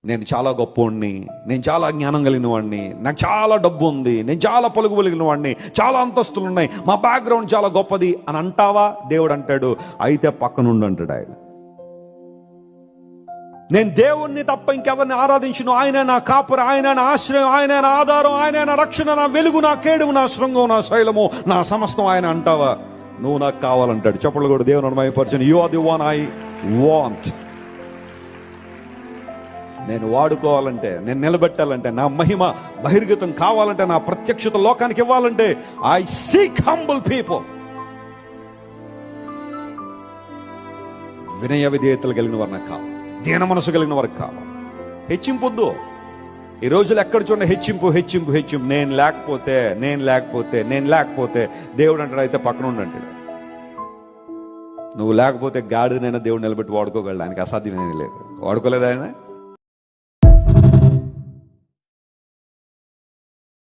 నేను చాలా గొప్పోడిని, నేను చాలా జ్ఞానం కలిగిన వాడిని, నాకు చాలా డబ్బు ఉంది, నేను చాలా పలుకు కలిగిన వాడిని, చాలా అంతస్తులు ఉన్నాయి, మా బ్యాక్గ్రౌండ్ చాలా గొప్పది అని అంటావా? దేవుడు అంటాడు, అయితే పక్కనుండి అంటాడు ఆయన. నేను దేవుణ్ణి తప్ప ఇంకెవరిని ఆరాధించును, ఆయన నా కాపుర, ఆయన నా ఆశ్రయం, ఆయన నా ఆధారం, ఆయన నా రక్షణ, నా వెలుగు, నా కేడుము, నా శృంగం, నా శైలము, నా సమస్తం ఆయన అంటావా? నువ్వు నాకు కావాలంటాడు. చెప్పలు కూడా దేవుని మహిమపరచను. You are the one I want. నేను వాడుకోవాలంటే, నేను నిలబెట్టాలంటే, నా మహిమ బహిర్గతం కావాలంటే, నా ప్రత్యక్షత లోకానికి ఇవ్వాలంటే, ఐ సీక్ హంబుల్ పీపుల్. వినయ విధేయతలు కలిగిన వారు నాకు కావాలి, దీన మనసు కలిగిన వారికి కావాలి. హెచ్చింపొద్దు. ఈ రోజులు ఎక్కడ చూడండి హెచ్చింపు హెచ్చింపు హెచ్చింపు. నేను లేకపోతే నేను లేకపోతే నేను లేకపోతే దేవుడు అంటాడు, అయితే పక్కన ఉండంటాడు. నువ్వు లేకపోతే గాడిదనైనా దేవుడు నిలబెట్టి వాడుకోగలడు, ఆయనకి అసాధ్యమైనది లేదు. వాడుకోలేదు ఆయన.